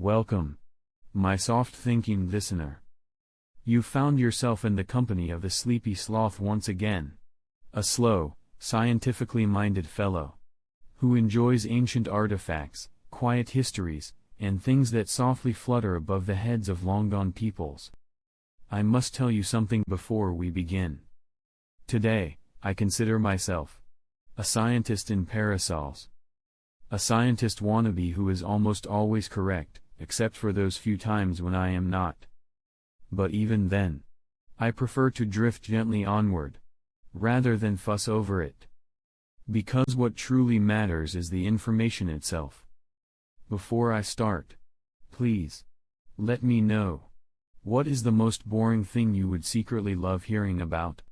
Welcome, my soft-thinking listener. You've found yourself in the company of the Sleepy Sloth once again. A slow, scientifically minded fellow, who enjoys ancient artifacts, quiet histories, and things that softly flutter above the heads of long-gone peoples. I must tell you something before we begin. Today, I consider myself a scientist in parasols. A scientist wannabe who is almost always correct, except for those few times when I am not. But even then, I prefer to drift gently onward, rather than fuss over it. Because what truly matters is the information itself. Before I start, please, let me know, what is the most boring thing you would secretly love hearing about?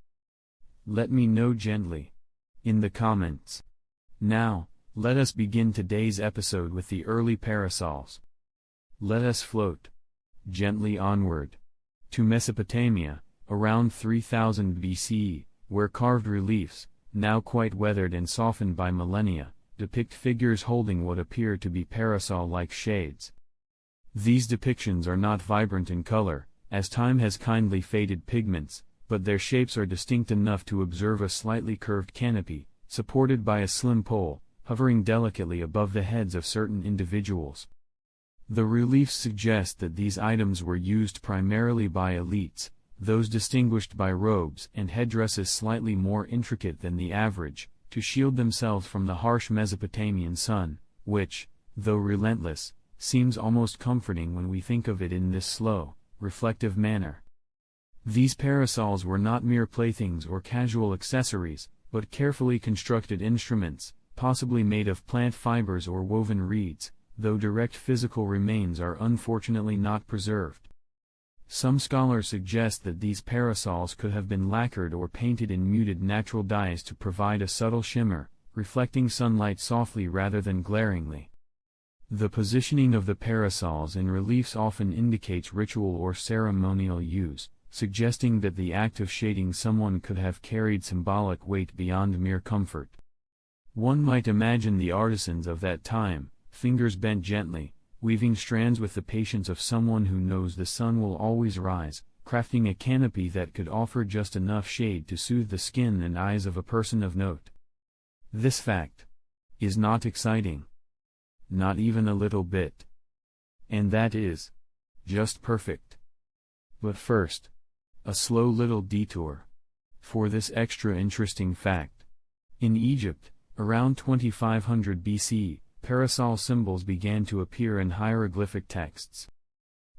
Let me know gently, in the comments. Now, let us begin today's episode with the early parasols. Let us float gently onward to Mesopotamia, around 3000 BCE, where carved reliefs, now quite weathered and softened by millennia, depict figures holding what appear to be parasol-like shades. These depictions are not vibrant in color, as time has kindly faded pigments, but their shapes are distinct enough to observe a slightly curved canopy, supported by a slim pole, hovering delicately above the heads of certain individuals. The reliefs suggest that these items were used primarily by elites, those distinguished by robes and headdresses slightly more intricate than the average, to shield themselves from the harsh Mesopotamian sun, which, though relentless, seems almost comforting when we think of it in this slow, reflective manner. These parasols were not mere playthings or casual accessories, but carefully constructed instruments, possibly made of plant fibers or woven reeds, though direct physical remains are unfortunately not preserved. Some scholars suggest that these parasols could have been lacquered or painted in muted natural dyes to provide a subtle shimmer, reflecting sunlight softly rather than glaringly. The positioning of the parasols in reliefs often indicates ritual or ceremonial use, suggesting that the act of shading someone could have carried symbolic weight beyond mere comfort. One might imagine the artisans of that time, fingers bent gently, weaving strands with the patience of someone who knows the sun will always rise, crafting a canopy that could offer just enough shade to soothe the skin and eyes of a person of note. This fact is not exciting. Not even a little bit. And that is just perfect. But first, a slow little detour for this extra interesting fact. In Egypt, around 2500 BC, parasol symbols began to appear in hieroglyphic texts.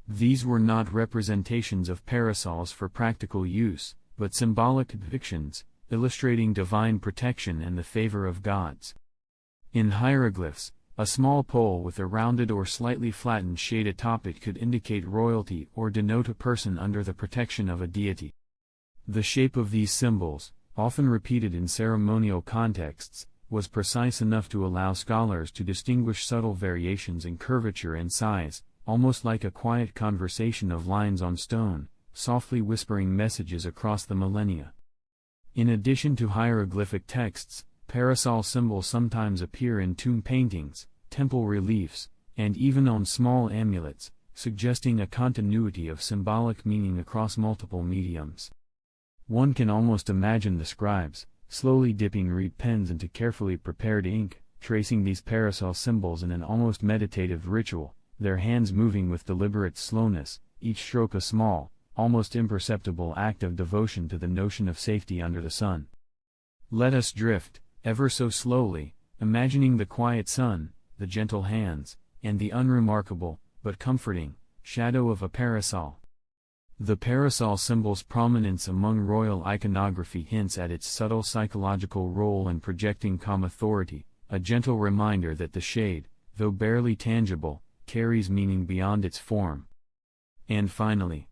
These were not representations of parasols for practical use, but symbolic depictions, illustrating divine protection and the favor of gods. In hieroglyphs, a small pole with a rounded or slightly flattened shade atop it could indicate royalty or denote a person under the protection of a deity. The shape of these symbols, often repeated in ceremonial contexts, was precise enough to allow scholars to distinguish subtle variations in curvature and size, almost like a quiet conversation of lines on stone, softly whispering messages across the millennia. In addition to hieroglyphic texts, parasol symbols sometimes appear in tomb paintings, temple reliefs, and even on small amulets, suggesting a continuity of symbolic meaning across multiple mediums. One can almost imagine the scribes, slowly dipping reed pens into carefully prepared ink, tracing these parasol symbols in an almost meditative ritual, their hands moving with deliberate slowness, each stroke a small, almost imperceptible act of devotion to the notion of safety under the sun. Let us drift, ever so slowly, imagining the quiet sun, the gentle hands, and the unremarkable, but comforting, shadow of a parasol. The parasol symbol's prominence among royal iconography hints at its subtle psychological role in projecting calm authority, a gentle reminder that the shade, though barely tangible, carries meaning beyond its form. And finally,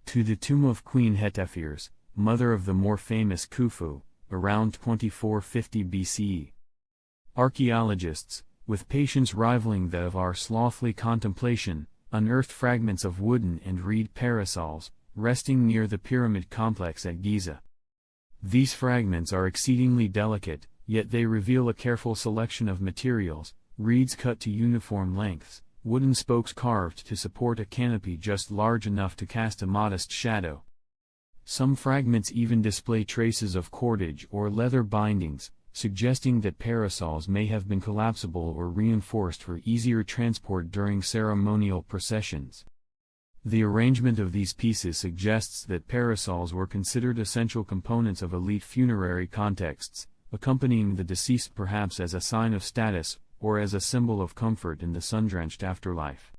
to the tomb of Queen Hetepheres, mother of the more famous Khufu, around 2450 BCE. Archaeologists, with patience rivaling that of our slothly contemplation, unearthed fragments of wooden and reed parasols, resting near the pyramid complex at Giza. These fragments are exceedingly delicate, yet they reveal a careful selection of materials, reeds cut to uniform lengths, wooden spokes carved to support a canopy just large enough to cast a modest shadow. Some fragments even display traces of cordage or leather bindings, suggesting that parasols may have been collapsible or reinforced for easier transport during ceremonial processions. The arrangement of these pieces suggests that parasols were considered essential components of elite funerary contexts, accompanying the deceased perhaps as a sign of status or as a symbol of comfort in the sun-drenched afterlife.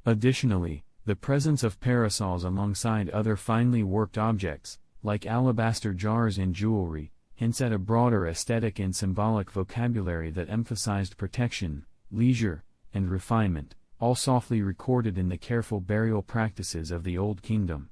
Additionally, the presence of parasols alongside other finely worked objects, like alabaster jars and jewelry, hints at a broader aesthetic and symbolic vocabulary that emphasized protection, leisure, and refinement, all softly recorded in the careful burial practices of the Old Kingdom.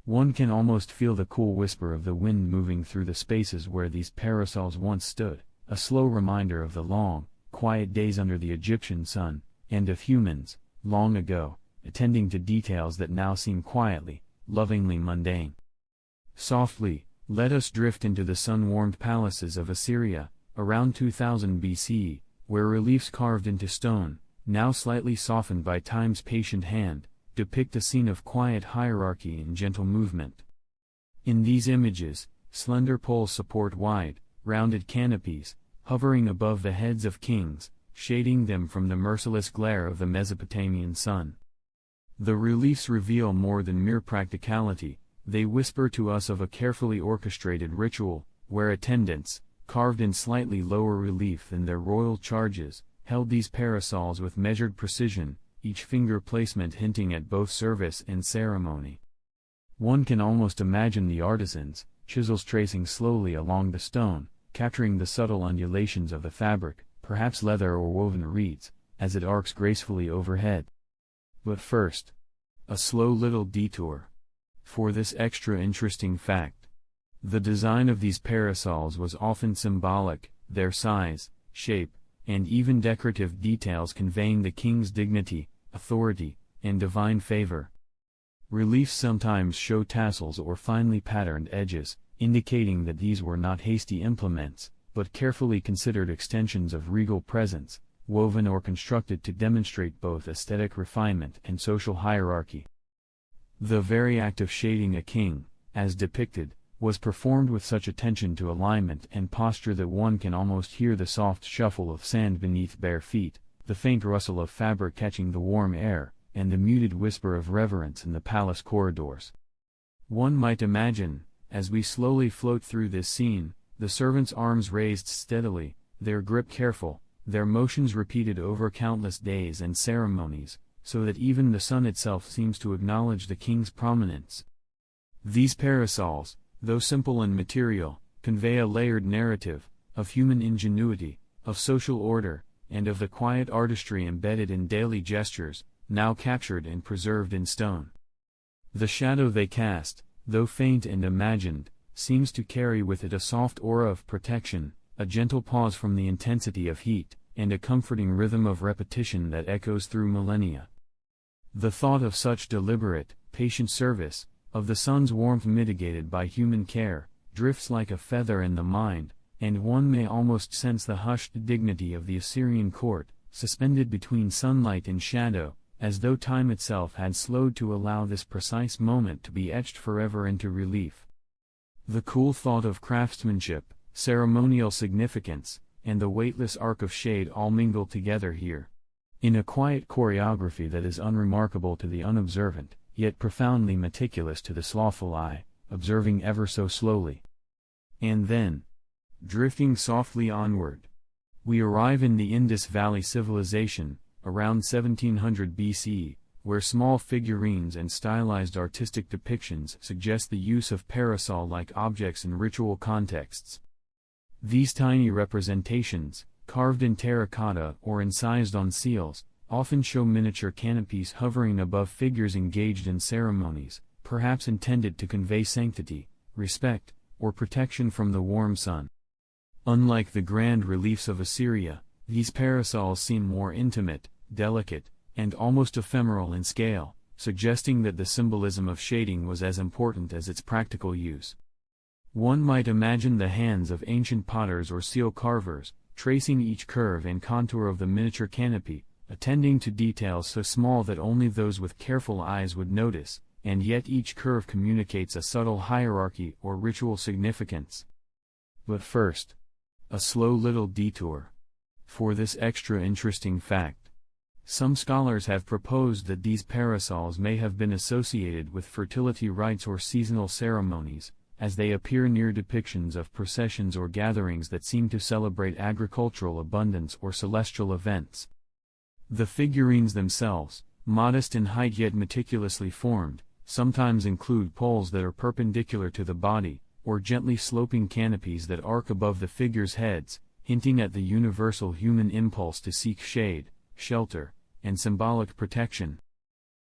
One can almost feel the cool whisper of the wind moving through the spaces where these parasols once stood, a slow reminder of the long, quiet days under the Egyptian sun, and of humans, long ago, attending to details that now seem quietly, lovingly mundane. Softly, let us drift into the sun-warmed palaces of Assyria, around 2000 BC, where reliefs carved into stone, now slightly softened by time's patient hand, depict a scene of quiet hierarchy and gentle movement. In these images, slender poles support wide, rounded canopies, hovering above the heads of kings, shading them from the merciless glare of the Mesopotamian sun. The reliefs reveal more than mere practicality, they whisper to us of a carefully orchestrated ritual, where attendants, carved in slightly lower relief than their royal charges, held these parasols with measured precision, each finger placement hinting at both service and ceremony. One can almost imagine the artisans, chisels tracing slowly along the stone, capturing the subtle undulations of the fabric, perhaps leather or woven reeds, as it arcs gracefully overhead. But first, a slow little detour. For this extra interesting fact. The design of these parasols was often symbolic, their size, shape, and even decorative details conveying the king's dignity, authority, and divine favor. Reliefs sometimes show tassels or finely patterned edges, indicating that these were not hasty implements, but carefully considered extensions of regal presence, woven or constructed to demonstrate both aesthetic refinement and social hierarchy. The very act of shading a king, as depicted, was performed with such attention to alignment and posture that one can almost hear the soft shuffle of sand beneath bare feet, the faint rustle of fabric catching the warm air, and the muted whisper of reverence in the palace corridors. One might imagine, as we slowly float through this scene, the servants' arms raised steadily, their grip careful, their motions repeated over countless days and ceremonies, so that even the sun itself seems to acknowledge the king's prominence. These parasols, though simple in material, convey a layered narrative, of human ingenuity, of social order, and of the quiet artistry embedded in daily gestures, now captured and preserved in stone. The shadow they cast, though faint and imagined, seems to carry with it a soft aura of protection, a gentle pause from the intensity of heat, and a comforting rhythm of repetition that echoes through millennia. The thought of such deliberate, patient service, of the sun's warmth mitigated by human care, drifts like a feather in the mind, and one may almost sense the hushed dignity of the Assyrian court, suspended between sunlight and shadow, as though time itself had slowed to allow this precise moment to be etched forever into relief. The cool thought of craftsmanship, ceremonial significance, and the weightless arc of shade all mingle together here. In a quiet choreography that is unremarkable to the unobservant, yet profoundly meticulous to the slothful eye, observing ever so slowly. And then, drifting softly onward, we arrive in the Indus Valley civilization, around 1700 BC, where small figurines and stylized artistic depictions suggest the use of parasol-like objects in ritual contexts. These tiny representations, carved in terracotta or incised on seals, often show miniature canopies hovering above figures engaged in ceremonies, perhaps intended to convey sanctity, respect, or protection from the warm sun. Unlike the grand reliefs of Assyria, these parasols seem more intimate, delicate, and almost ephemeral in scale, suggesting that the symbolism of shading was as important as its practical use. One might imagine the hands of ancient potters or seal carvers, tracing each curve and contour of the miniature canopy, attending to details so small that only those with careful eyes would notice, and yet each curve communicates a subtle hierarchy or ritual significance. But first, a slow little detour. For this extra interesting fact, some scholars have proposed that these parasols may have been associated with fertility rites or seasonal ceremonies, as they appear near depictions of processions or gatherings that seem to celebrate agricultural abundance or celestial events. The figurines themselves, modest in height yet meticulously formed, sometimes include poles that are perpendicular to the body, or gently sloping canopies that arc above the figures' heads, hinting at the universal human impulse to seek shade, shelter, and symbolic protection.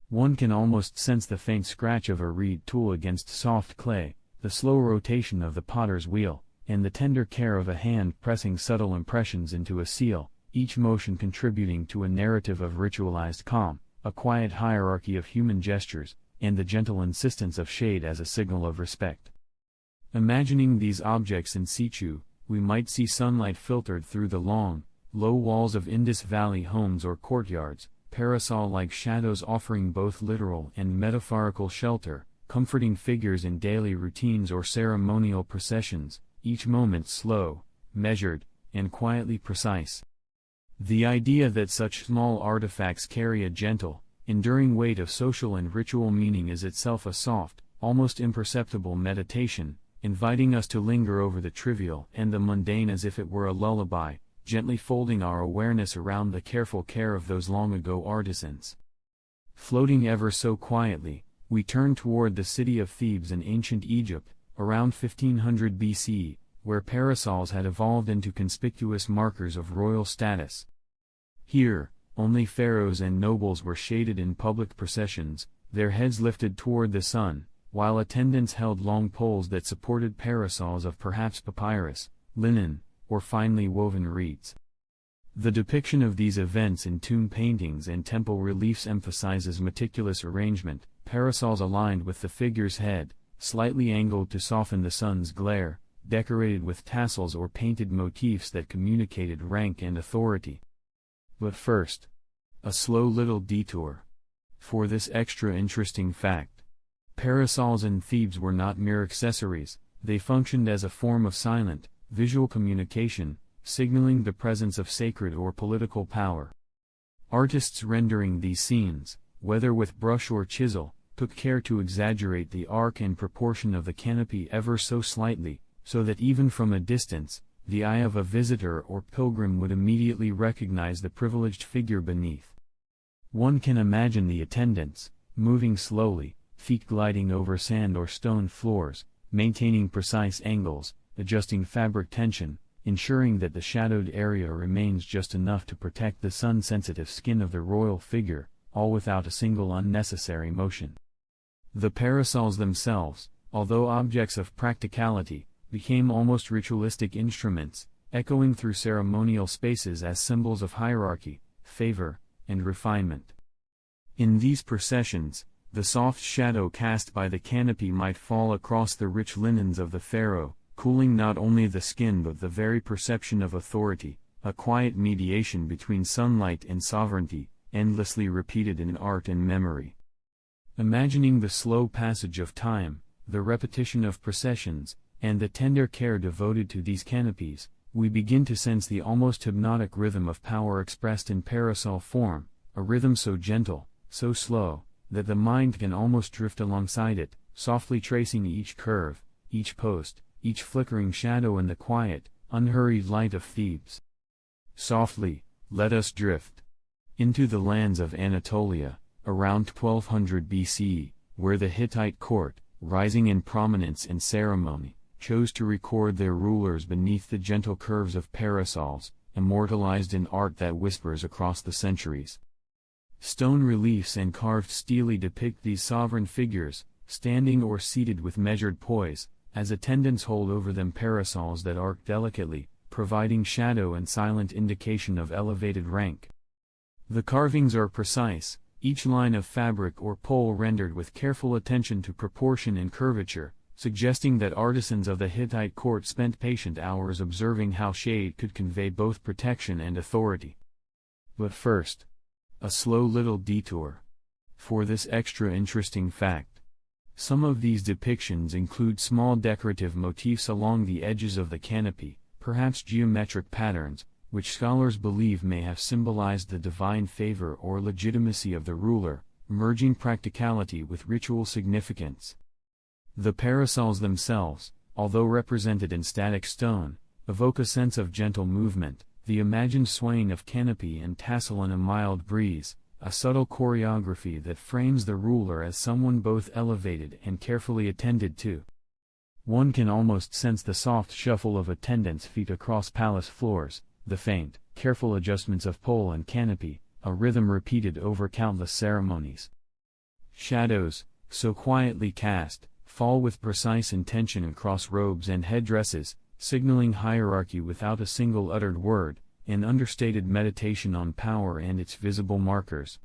One can almost sense the faint scratch of a reed tool against soft clay, the slow rotation of the potter's wheel, and the tender care of a hand pressing subtle impressions into a seal, each motion contributing to a narrative of ritualized calm, a quiet hierarchy of human gestures, and the gentle insistence of shade as a signal of respect. Imagining these objects in situ, we might see sunlight filtered through the long, low walls of Indus Valley homes or courtyards, parasol-like shadows offering both literal and metaphorical shelter, comforting figures in daily routines or ceremonial processions, each moment slow, measured, and quietly precise. The idea that such small artifacts carry a gentle, enduring weight of social and ritual meaning is itself a soft, almost imperceptible meditation, inviting us to linger over the trivial and the mundane as if it were a lullaby, gently folding our awareness around the careful care of those long-ago artisans. Floating ever so quietly, we turn toward the city of Thebes in ancient Egypt, around 1500 BC, where parasols had evolved into conspicuous markers of royal status. Here, only pharaohs and nobles were shaded in public processions, their heads lifted toward the sun, while attendants held long poles that supported parasols of perhaps papyrus, linen, or finely woven reeds. The depiction of these events in tomb paintings and temple reliefs emphasizes meticulous arrangement, parasols aligned with the figure's head, slightly angled to soften the sun's glare, decorated with tassels or painted motifs that communicated rank and authority. But first, a slow little detour. For this extra interesting fact, parasols in Thebes were not mere accessories, they functioned as a form of silent, visual communication, signaling the presence of sacred or political power. Artists rendering these scenes, whether with brush or chisel, took care to exaggerate the arc and proportion of the canopy ever so slightly, so that even from a distance, the eye of a visitor or pilgrim would immediately recognize the privileged figure beneath. One can imagine the attendants, moving slowly, feet gliding over sand or stone floors, maintaining precise angles, adjusting fabric tension, ensuring that the shadowed area remains just enough to protect the sun-sensitive skin of the royal figure, all without a single unnecessary motion. The parasols themselves, although objects of practicality, became almost ritualistic instruments, echoing through ceremonial spaces as symbols of hierarchy, favor, and refinement. In these processions, the soft shadow cast by the canopy might fall across the rich linens of the pharaoh, cooling not only the skin but the very perception of authority, a quiet mediation between sunlight and sovereignty, endlessly repeated in art and memory. Imagining the slow passage of time, the repetition of processions, and the tender care devoted to these canopies, we begin to sense the almost hypnotic rhythm of power expressed in parasol form, a rhythm so gentle, so slow, that the mind can almost drift alongside it, softly tracing each curve, each post, each flickering shadow in the quiet, unhurried light of Thebes. Softly, let us drift into the lands of Anatolia, around 1200 BC, where the Hittite court, rising in prominence and ceremony, chose to record their rulers beneath the gentle curves of parasols, immortalized in art that whispers across the centuries. Stone reliefs and carved stele depict these sovereign figures, standing or seated with measured poise, as attendants hold over them parasols that arc delicately, providing shadow and silent indication of elevated rank. The carvings are precise, each line of fabric or pole rendered with careful attention to proportion and curvature, suggesting that artisans of the Hittite court spent patient hours observing how shade could convey both protection and authority. But first, A slow little detour. For this extra interesting fact. Some of these depictions include small decorative motifs along the edges of the canopy, perhaps geometric patterns, which scholars believe may have symbolized the divine favor or legitimacy of the ruler, merging practicality with ritual significance. The parasols themselves, although represented in static stone, evoke a sense of gentle movement, the imagined swaying of canopy and tassel in a mild breeze, a subtle choreography that frames the ruler as someone both elevated and carefully attended to. One can almost sense the soft shuffle of attendants' feet across palace floors, the faint, careful adjustments of pole and canopy, a rhythm repeated over countless ceremonies. Shadows, so quietly cast, fall with precise intention across robes and headdresses, signaling hierarchy without a single uttered word, an understated meditation on power and its visible markers.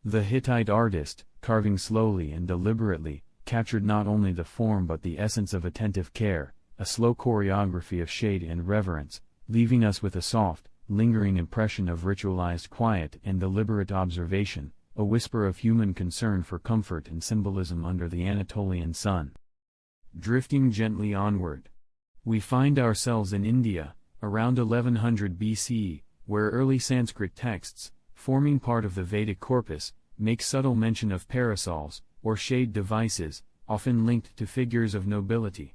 The Hittite artist, carving slowly and deliberately, captured not only the form but the essence of attentive care, a slow choreography of shade and reverence, leaving us with a soft, lingering impression of ritualized quiet and deliberate observation, a whisper of human concern for comfort and symbolism under the Anatolian sun. Drifting gently onward, we find ourselves in India, around 1100 BCE, where early Sanskrit texts, forming part of the Vedic corpus, make subtle mention of parasols, or shade devices, often linked to figures of nobility.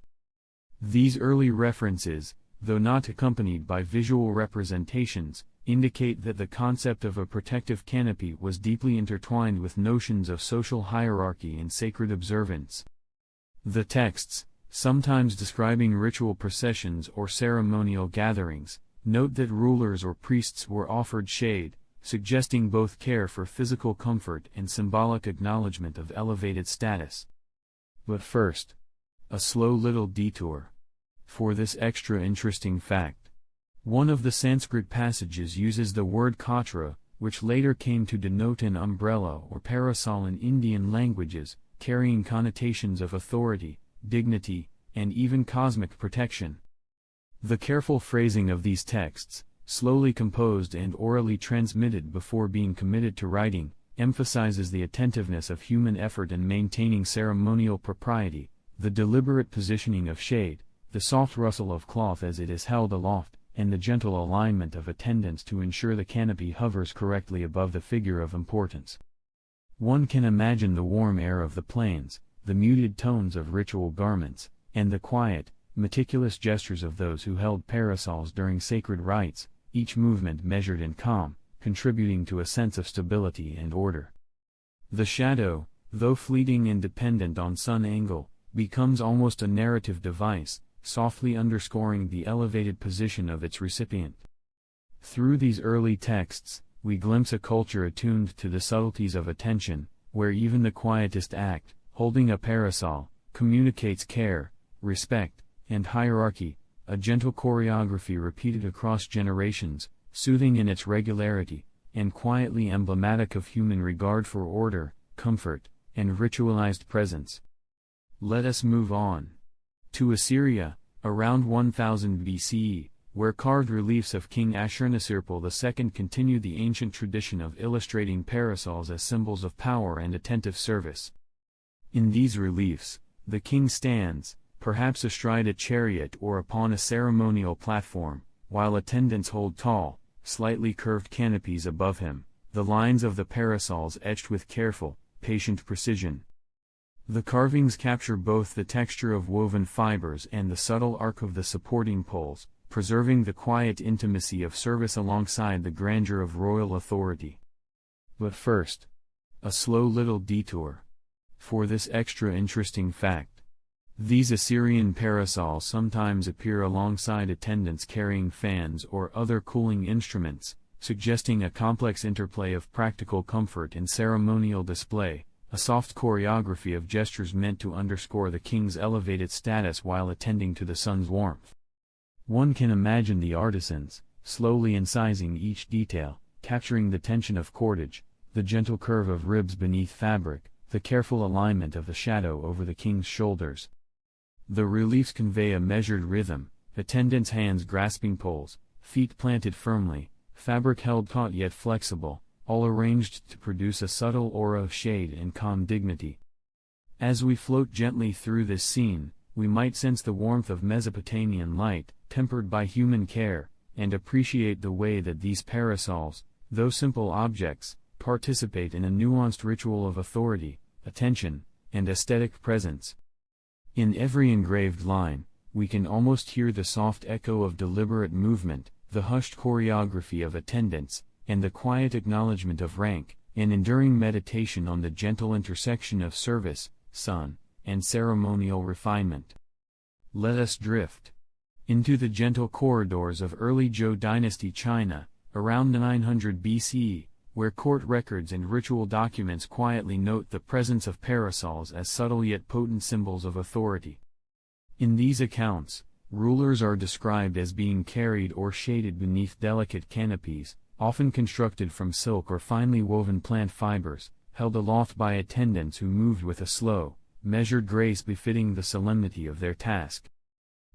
These early references, though not accompanied by visual representations, indicate that the concept of a protective canopy was deeply intertwined with notions of social hierarchy and sacred observance. The texts, sometimes describing ritual processions or ceremonial gatherings, note that rulers or priests were offered shade, suggesting both care for physical comfort and symbolic acknowledgement of elevated status. But first, a slow little detour. For this extra interesting fact. One of the Sanskrit passages uses the word chhatra, which later came to denote an umbrella or parasol in Indian languages, carrying connotations of authority, dignity, and even cosmic protection. The careful phrasing of these texts, slowly composed and orally transmitted before being committed to writing, emphasizes the attentiveness of human effort in maintaining ceremonial propriety, the deliberate positioning of shade, the soft rustle of cloth as it is held aloft, and the gentle alignment of attendants to ensure the canopy hovers correctly above the figure of importance. One can imagine the warm air of the plains, the muted tones of ritual garments, and the quiet, meticulous gestures of those who held parasols during sacred rites, each movement measured and calm, contributing to a sense of stability and order. The shadow, though fleeting and dependent on sun angle, becomes almost a narrative device, softly underscoring the elevated position of its recipient. Through these early texts, we glimpse a culture attuned to the subtleties of attention, where even the quietest act, holding a parasol, communicates care, respect, and hierarchy, a gentle choreography repeated across generations, soothing in its regularity, and quietly emblematic of human regard for order, comfort, and ritualized presence. Let us move on to Assyria, around 1000 BCE, where carved reliefs of King Ashurnasirpal II continue the ancient tradition of illustrating parasols as symbols of power and attentive service. In these reliefs, the king stands, perhaps astride a chariot or upon a ceremonial platform, while attendants hold tall, slightly curved canopies above him, the lines of the parasols etched with careful, patient precision. The carvings capture both the texture of woven fibers and the subtle arc of the supporting poles, preserving the quiet intimacy of service alongside the grandeur of royal authority. But first, a slow little detour. For this extra interesting fact. These Assyrian parasols sometimes appear alongside attendants carrying fans or other cooling instruments, suggesting a complex interplay of practical comfort and ceremonial display, a soft choreography of gestures meant to underscore the king's elevated status while attending to the sun's warmth. One can imagine the artisans, slowly incising each detail, capturing the tension of cordage, the gentle curve of ribs beneath fabric, the careful alignment of the shadow over the king's shoulders. The reliefs convey a measured rhythm, attendants' hands grasping poles, feet planted firmly, fabric held taut yet flexible, all arranged to produce a subtle aura of shade and calm dignity. As we float gently through this scene, we might sense the warmth of Mesopotamian light, tempered by human care, and appreciate the way that these parasols, though simple objects, participate in a nuanced ritual of authority, attention, and aesthetic presence. In every engraved line, we can almost hear the soft echo of deliberate movement, the hushed choreography of attendance, and the quiet acknowledgement of rank, an enduring meditation on the gentle intersection of service, sun, and ceremonial refinement. Let us drift into the gentle corridors of early Zhou dynasty China, around 900 BCE, where court records and ritual documents quietly note the presence of parasols as subtle yet potent symbols of authority. In these accounts, rulers are described as being carried or shaded beneath delicate canopies, often constructed from silk or finely woven plant fibers, held aloft by attendants who moved with a slow, measured grace befitting the solemnity of their task.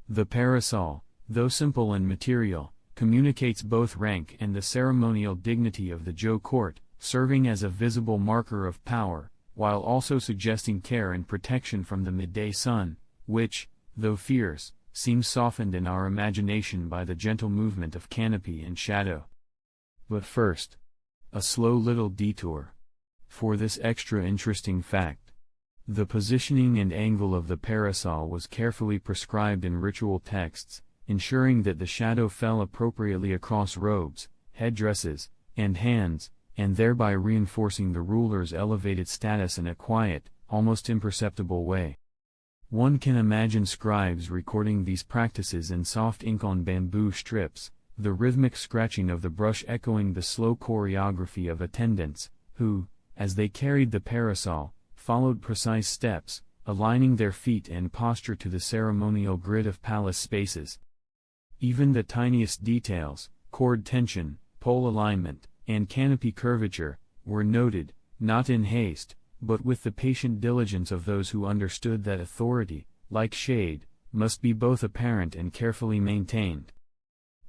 The parasol, though simple and material, communicates both rank and the ceremonial dignity of the Zhou court, serving as a visible marker of power, while also suggesting care and protection from the midday sun, which, though fierce, seems softened in our imagination by the gentle movement of canopy and shadow. But first, a slow little detour. For this extra interesting fact, the positioning and angle of the parasol was carefully prescribed in ritual texts, ensuring that the shadow fell appropriately across robes, headdresses, and hands, and thereby reinforcing the ruler's elevated status in a quiet, almost imperceptible way. One can imagine scribes recording these practices in soft ink on bamboo strips, the rhythmic scratching of the brush echoing the slow choreography of attendants, who, as they carried the parasol, followed precise steps, aligning their feet and posture to the ceremonial grid of palace spaces. Even the tiniest details, cord tension, pole alignment, and canopy curvature, were noted, not in haste, but with the patient diligence of those who understood that authority, like shade, must be both apparent and carefully maintained.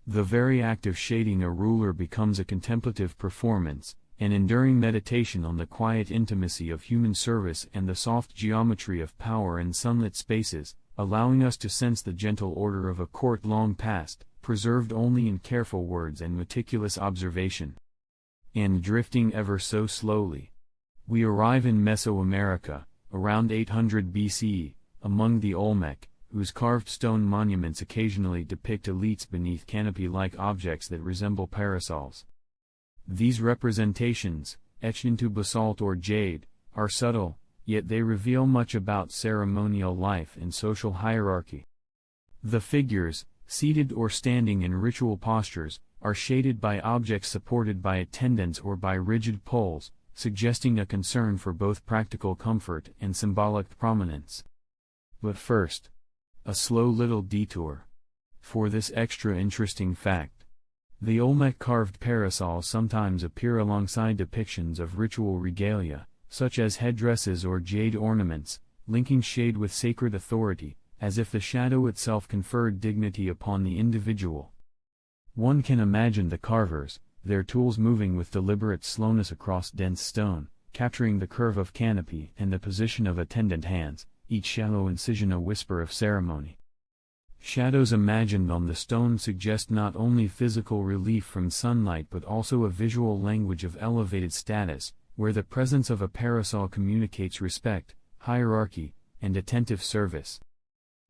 The very act of shading a ruler becomes a contemplative performance, an enduring meditation on the quiet intimacy of human service and the soft geometry of power in sunlit spaces, allowing us to sense the gentle order of a court long past, preserved only in careful words and meticulous observation. And drifting ever so slowly, we arrive in Mesoamerica, around 800 BCE, among the Olmec, whose carved stone monuments occasionally depict elites beneath canopy-like objects that resemble parasols. These representations, etched into basalt or jade, are subtle, yet they reveal much about ceremonial life and social hierarchy. The figures, seated or standing in ritual postures, are shaded by objects supported by attendants or by rigid poles, suggesting a concern for both practical comfort and symbolic prominence. But first, a slow little detour. For this extra interesting fact, the Olmec carved parasols sometimes appear alongside depictions of ritual regalia, such as headdresses or jade ornaments, linking shade with sacred authority, as if the shadow itself conferred dignity upon the individual. One can imagine the carvers, their tools moving with deliberate slowness across dense stone, capturing the curve of canopy and the position of attendant hands, each shallow incision a whisper of ceremony. Shadows imagined on the stone suggest not only physical relief from sunlight but also a visual language of elevated status, where the presence of a parasol communicates respect, hierarchy, and attentive service.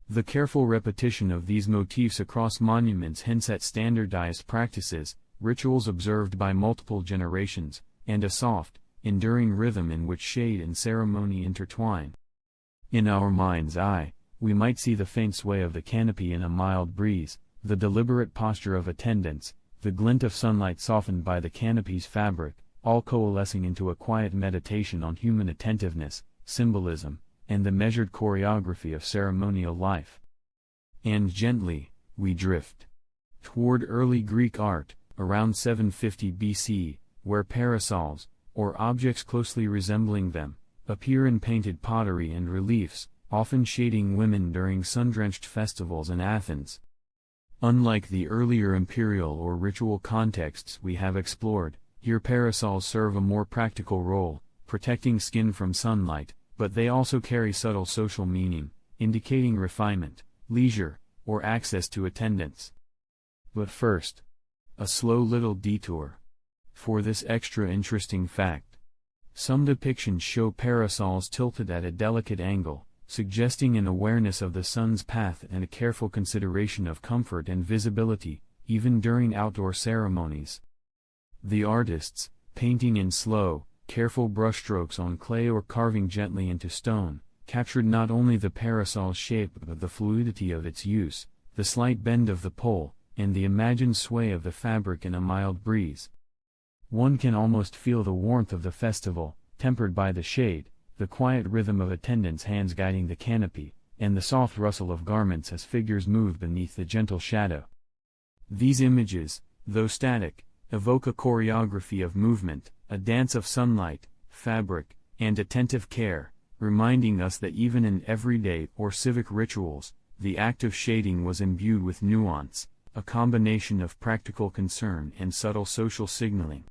The careful repetition of these motifs across monuments hints at standardized practices, rituals observed by multiple generations, and a soft, enduring rhythm in which shade and ceremony intertwine. In our mind's eye, we might see the faint sway of the canopy in a mild breeze, the deliberate posture of attendants, the glint of sunlight softened by the canopy's fabric, all coalescing into a quiet meditation on human attentiveness, symbolism, and the measured choreography of ceremonial life. And gently, we drift toward early Greek art, around 750 BC, where parasols, or objects closely resembling them, appear in painted pottery and reliefs, often shading women during sun-drenched festivals in Athens. Unlike the earlier imperial or ritual contexts we have explored, Here parasols serve a more practical role, protecting skin from sunlight, but they also carry subtle social meaning, indicating refinement, leisure, or access to attendance. But first, a slow little detour. For this extra interesting fact, some depictions show parasols tilted at a delicate angle, suggesting an awareness of the sun's path and a careful consideration of comfort and visibility, even during outdoor ceremonies. The artists, painting in slow, careful brushstrokes on clay or carving gently into stone, captured not only the parasol's shape but the fluidity of its use, the slight bend of the pole, and the imagined sway of the fabric in a mild breeze. One can almost feel the warmth of the festival, tempered by the shade, the quiet rhythm of attendants' hands guiding the canopy, and the soft rustle of garments as figures move beneath the gentle shadow. These images, though static, evoke a choreography of movement, a dance of sunlight, fabric, and attentive care, reminding us that even in everyday or civic rituals, the act of shading was imbued with nuance, a combination of practical concern and subtle social signaling.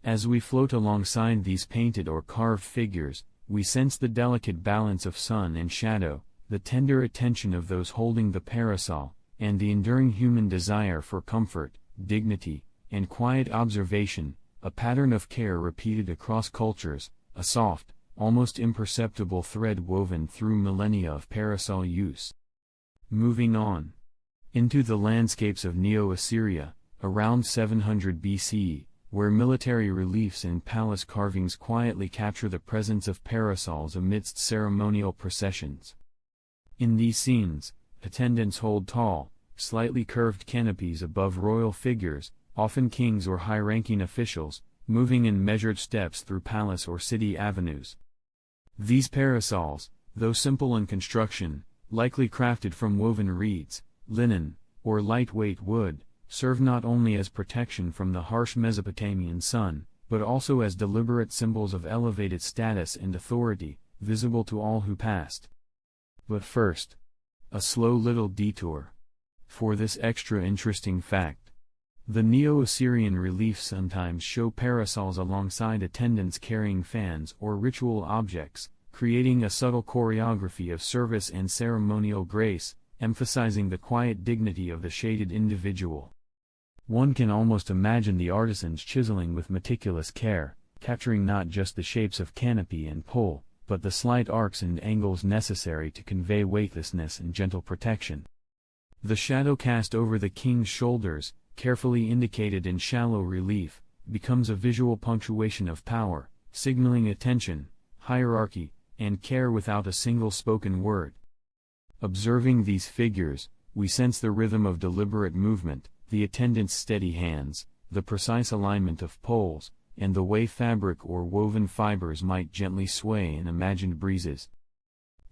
As we float alongside these painted or carved figures, we sense the delicate balance of sun and shadow, the tender attention of those holding the parasol, and the enduring human desire for comfort, dignity, and quiet observation, a pattern of care repeated across cultures, a soft, almost imperceptible thread woven through millennia of parasol use. Moving on into the landscapes of Neo-Assyria, around 700 BCE, where military reliefs and palace carvings quietly capture the presence of parasols amidst ceremonial processions. In these scenes, attendants hold tall, slightly curved canopies above royal figures, often kings or high-ranking officials, moving in measured steps through palace or city avenues. These parasols, though simple in construction, likely crafted from woven reeds, linen, or lightweight wood, serve not only as protection from the harsh Mesopotamian sun, but also as deliberate symbols of elevated status and authority, visible to all who passed. But first, a slow little detour. For this extra interesting fact, the Neo-Assyrian reliefs sometimes show parasols alongside attendants carrying fans or ritual objects, creating a subtle choreography of service and ceremonial grace, emphasizing the quiet dignity of the shaded individual. One can almost imagine the artisans chiseling with meticulous care, capturing not just the shapes of canopy and pole, but the slight arcs and angles necessary to convey weightlessness and gentle protection. The shadow cast over the king's shoulders, carefully indicated in shallow relief, becomes a visual punctuation of power, signaling attention, hierarchy, and care without a single spoken word. Observing these figures, we sense the rhythm of deliberate movement, the attendants' steady hands, the precise alignment of poles, and the way fabric or woven fibers might gently sway in imagined breezes.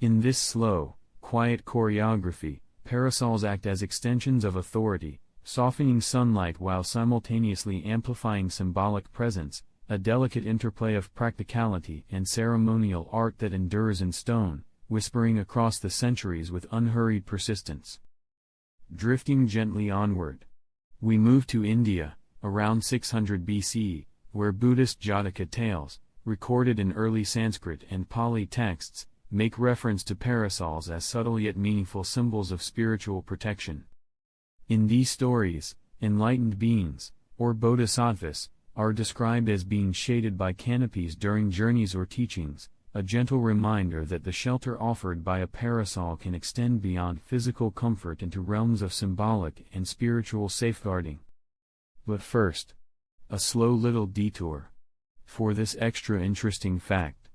In this slow, quiet choreography, parasols act as extensions of authority, softening sunlight while simultaneously amplifying symbolic presence, a delicate interplay of practicality and ceremonial art that endures in stone, whispering across the centuries with unhurried persistence. Drifting gently onward, we move to India, around 600 BCE, where Buddhist Jataka tales, recorded in early Sanskrit and Pali texts, make reference to parasols as subtle yet meaningful symbols of spiritual protection. In these stories, enlightened beings, or bodhisattvas, are described as being shaded by canopies during journeys or teachings, a gentle reminder that the shelter offered by a parasol can extend beyond physical comfort into realms of symbolic and spiritual safeguarding. But first, a slow little detour. For this extra interesting fact,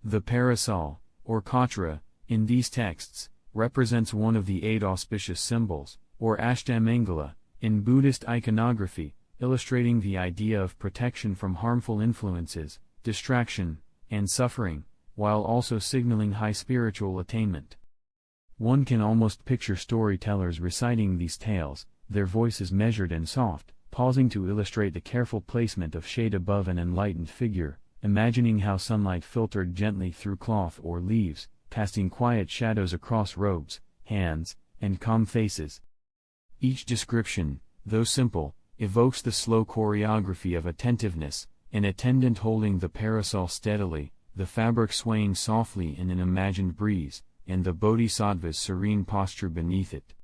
the parasol, or katra, in these texts, represents one of the 8 auspicious symbols, or Ashtamangala, in Buddhist iconography, illustrating the idea of protection from harmful influences, distraction, and suffering, while also signaling high spiritual attainment. One can almost picture storytellers reciting these tales, their voices measured and soft, pausing to illustrate the careful placement of shade above an enlightened figure, imagining how sunlight filtered gently through cloth or leaves, casting quiet shadows across robes, hands, and calm faces. Each description, though simple, evokes the slow choreography of attentiveness, an attendant holding the parasol steadily, the fabric swaying softly in an imagined breeze, and the bodhisattva's serene posture beneath it.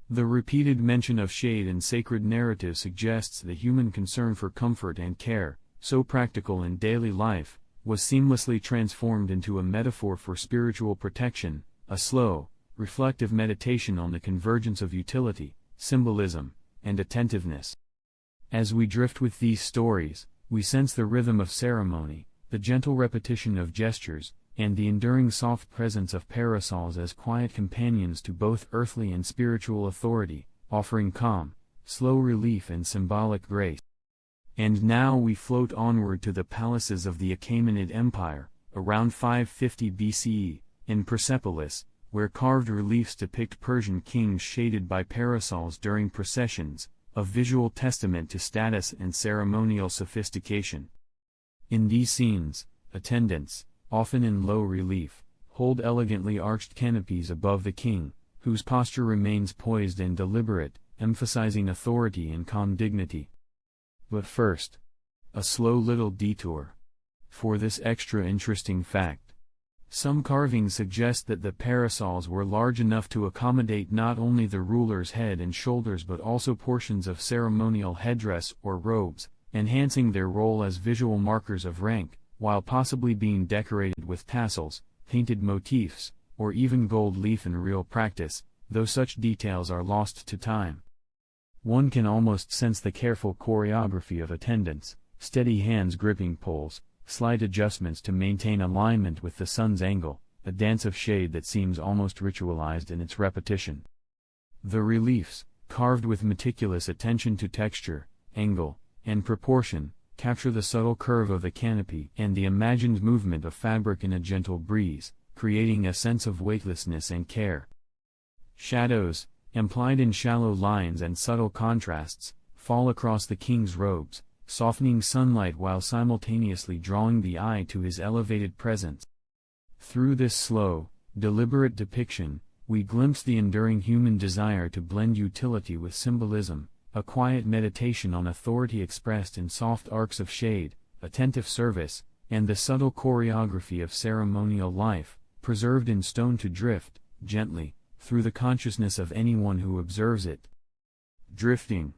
The repeated mention of shade in sacred narrative suggests the human concern for comfort and care, so practical in daily life, was seamlessly transformed into a metaphor for spiritual protection, a slow, reflective meditation on the convergence of utility, symbolism, and attentiveness. As we drift with these stories, we sense the rhythm of ceremony, the gentle repetition of gestures, and the enduring soft presence of parasols as quiet companions to both earthly and spiritual authority, offering calm, slow relief and symbolic grace. And now we float onward to the palaces of the Achaemenid Empire, around 550 BCE, in Persepolis, where carved reliefs depict Persian kings shaded by parasols during processions, a visual testament to status and ceremonial sophistication. In these scenes, attendants, often in low relief, hold elegantly arched canopies above the king, whose posture remains poised and deliberate, emphasizing authority and calm dignity. But first, a slow little detour. For this extra interesting fact, some carvings suggest that the parasols were large enough to accommodate not only the ruler's head and shoulders but also portions of ceremonial headdress or robes, enhancing their role as visual markers of rank, while possibly being decorated with tassels, painted motifs, or even gold leaf in real practice, though such details are lost to time. One can almost sense the careful choreography of attendants, steady hands gripping poles, slight adjustments to maintain alignment with the sun's angle, a dance of shade that seems almost ritualized in its repetition. The reliefs, carved with meticulous attention to texture, angle, and proportion, capture the subtle curve of the canopy and the imagined movement of fabric in a gentle breeze, creating a sense of weightlessness and care. Shadows, implied in shallow lines and subtle contrasts, fall across the king's robes, softening sunlight while simultaneously drawing the eye to his elevated presence. Through this slow, deliberate depiction, we glimpse the enduring human desire to blend utility with symbolism, a quiet meditation on authority expressed in soft arcs of shade, attentive service, and the subtle choreography of ceremonial life, preserved in stone to drift, gently, through the consciousness of anyone who observes it. Drifting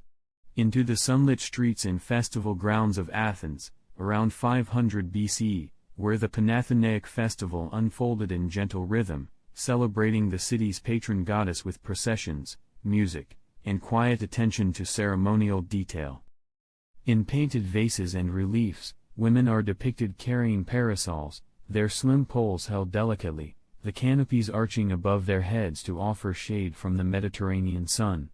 into the sunlit streets and festival grounds of Athens, around 500 BCE, where the Panathenaic festival unfolded in gentle rhythm, celebrating the city's patron goddess with processions, music, and quiet attention to ceremonial detail. In painted vases and reliefs, women are depicted carrying parasols, their slim poles held delicately, the canopies arching above their heads to offer shade from the Mediterranean sun.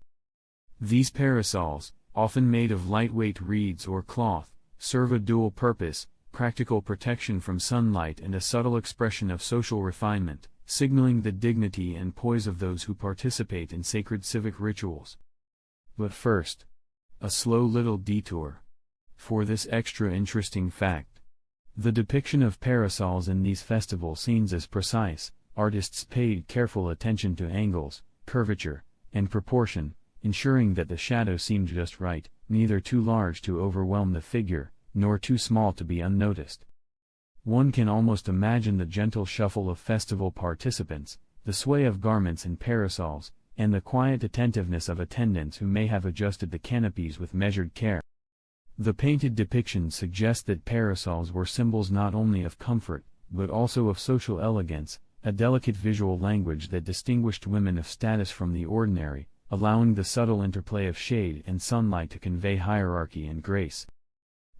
These parasols, often made of lightweight reeds or cloth, serve a dual purpose: practical protection from sunlight and a subtle expression of social refinement, signaling the dignity and poise of those who participate in sacred civic rituals. But first, a slow little detour. For this extra interesting fact, the depiction of parasols in these festival scenes is precise. Artists paid careful attention to angles, curvature, and proportion, ensuring that the shadow seemed just right, neither too large to overwhelm the figure, nor too small to be unnoticed. One can almost imagine the gentle shuffle of festival participants, the sway of garments and parasols, and the quiet attentiveness of attendants who may have adjusted the canopies with measured care. The painted depictions suggest that parasols were symbols not only of comfort, but also of social elegance, a delicate visual language that distinguished women of status from the ordinary, allowing the subtle interplay of shade and sunlight to convey hierarchy and grace.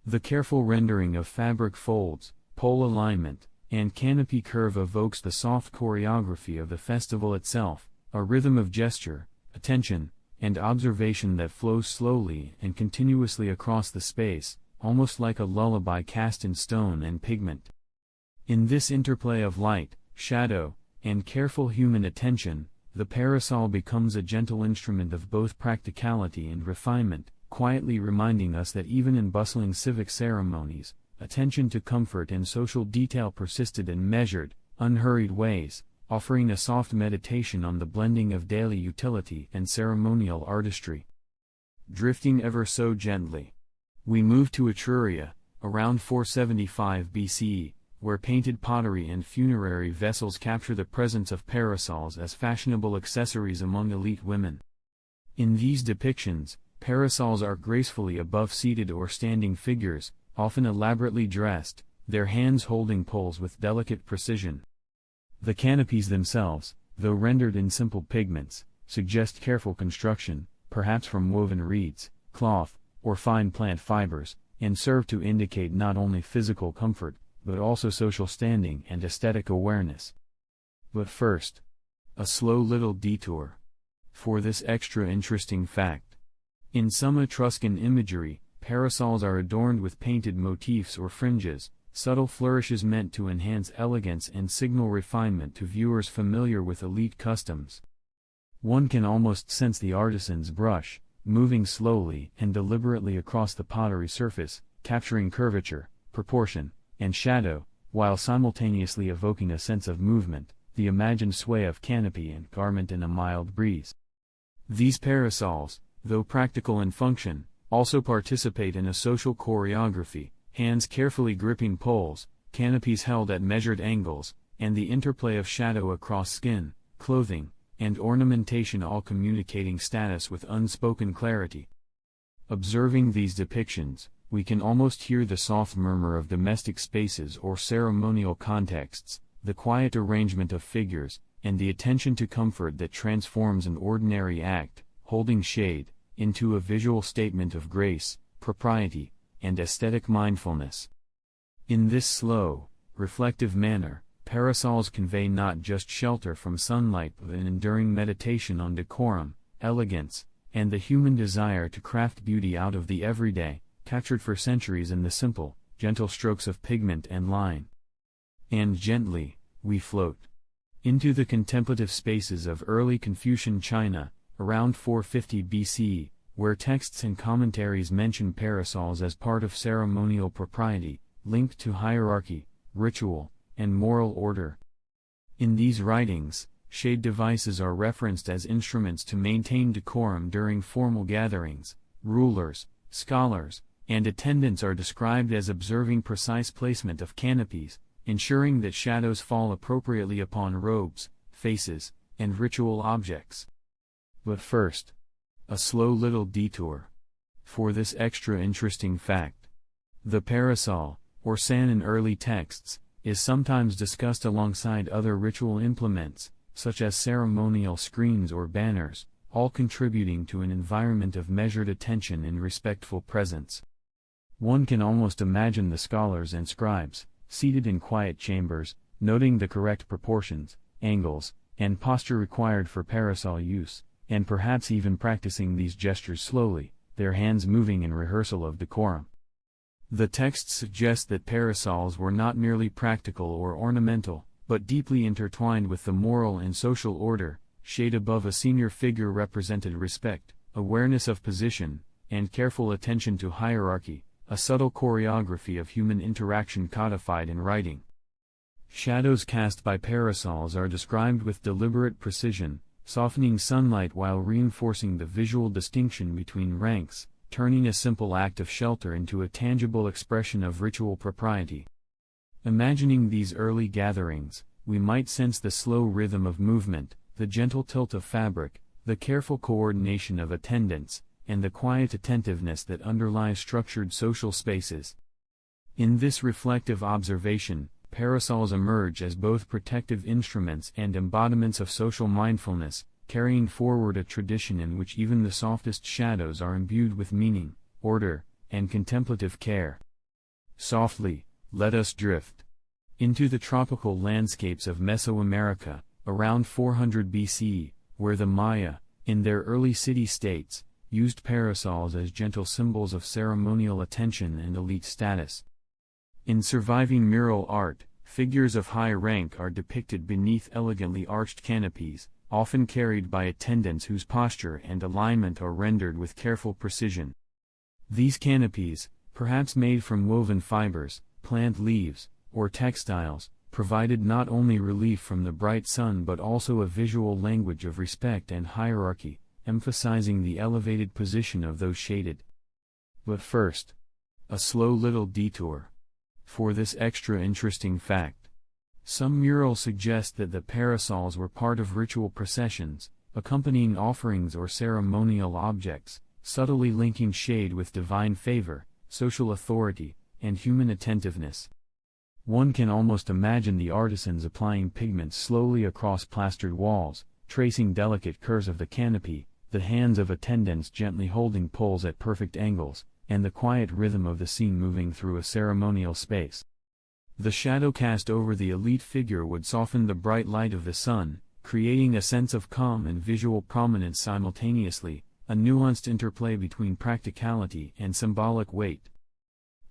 The careful rendering of fabric folds, pole alignment, and canopy curve evokes the soft choreography of the festival itself, a rhythm of gesture, attention, and observation that flows slowly and continuously across the space, almost like a lullaby cast in stone and pigment. In this interplay of light, shadow, and careful human attention, the parasol becomes a gentle instrument of both practicality and refinement, quietly reminding us that even in bustling civic ceremonies, attention to comfort and social detail persisted in measured, unhurried ways, offering a soft meditation on the blending of daily utility and ceremonial artistry. drifting ever so gently. We move to Etruria, around 475 BCE, where painted pottery and funerary vessels capture the presence of parasols as fashionable accessories among elite women. In these depictions, parasols are gracefully above-seated or standing figures, often elaborately dressed, their hands holding poles with delicate precision. The canopies themselves, though rendered in simple pigments, suggest careful construction, perhaps from woven reeds, cloth, or fine plant fibers, and serve to indicate not only physical comfort, but also social standing and aesthetic awareness. But first, a slow little detour. For this extra interesting fact. In some Etruscan imagery, parasols are adorned with painted motifs or fringes, subtle flourishes meant to enhance elegance and signal refinement to viewers familiar with elite customs. One can almost sense the artisan's brush, moving slowly and deliberately across the pottery surface, capturing curvature, proportion, and shadow, while simultaneously evoking a sense of movement, the imagined sway of canopy and garment in a mild breeze. These parasols, though practical in function, also participate in a social choreography, hands carefully gripping poles, canopies held at measured angles, and the interplay of shadow across skin, clothing, and ornamentation all communicating status with unspoken clarity. Observing these depictions, we can almost hear the soft murmur of domestic spaces or ceremonial contexts, the quiet arrangement of figures, and the attention to comfort that transforms an ordinary act, holding shade, into a visual statement of grace, propriety, and aesthetic mindfulness. In this slow, reflective manner, parasols convey not just shelter from sunlight but an enduring meditation on decorum, elegance, and the human desire to craft beauty out of the everyday, captured for centuries in the simple, gentle strokes of pigment and line. And gently, we float into the contemplative spaces of early Confucian China, around 450 BCE, where texts and commentaries mention parasols as part of ceremonial propriety, linked to hierarchy, ritual, and moral order. In these writings, shade devices are referenced as instruments to maintain decorum during formal gatherings. Rulers, scholars, and attendants are described as observing precise placement of canopies, ensuring that shadows fall appropriately upon robes, faces, and ritual objects. But first, a slow little detour. For this extra interesting fact. The parasol, or san in early texts, is sometimes discussed alongside other ritual implements, such as ceremonial screens or banners, all contributing to an environment of measured attention and respectful presence. One can almost imagine the scholars and scribes, seated in quiet chambers, noting the correct proportions, angles, and posture required for parasol use, and perhaps even practicing these gestures slowly, their hands moving in rehearsal of decorum. The texts suggest that parasols were not merely practical or ornamental, but deeply intertwined with the moral and social order. Shade above a senior figure represented respect, awareness of position, and careful attention to hierarchy, a subtle choreography of human interaction codified in writing. Shadows cast by parasols are described with deliberate precision, softening sunlight while reinforcing the visual distinction between ranks, turning a simple act of shelter into a tangible expression of ritual propriety. Imagining these early gatherings, we might sense the slow rhythm of movement, the gentle tilt of fabric, the careful coordination of attendants, and the quiet attentiveness that underlies structured social spaces. In this reflective observation, parasols emerge as both protective instruments and embodiments of social mindfulness, carrying forward a tradition in which even the softest shadows are imbued with meaning, order, and contemplative care. Softly, let us drift into the tropical landscapes of Mesoamerica, around 400 BCE, where the Maya, in their early city-states, used parasols as gentle symbols of ceremonial attention and elite status. In surviving mural art, figures of high rank are depicted beneath elegantly arched canopies, often carried by attendants whose posture and alignment are rendered with careful precision. These canopies, perhaps made from woven fibers, plant leaves, or textiles, provided not only relief from the bright sun but also a visual language of respect and hierarchy, emphasizing the elevated position of those shaded. But first, a slow little detour. For this extra interesting fact. Some murals suggest that the parasols were part of ritual processions, accompanying offerings or ceremonial objects, subtly linking shade with divine favor, social authority, and human attentiveness. One can almost imagine the artisans applying pigments slowly across plastered walls, tracing delicate curves of the canopy, the hands of attendants gently holding poles at perfect angles, and the quiet rhythm of the scene moving through a ceremonial space. The shadow cast over the elite figure would soften the bright light of the sun, creating a sense of calm and visual prominence simultaneously, a nuanced interplay between practicality and symbolic weight.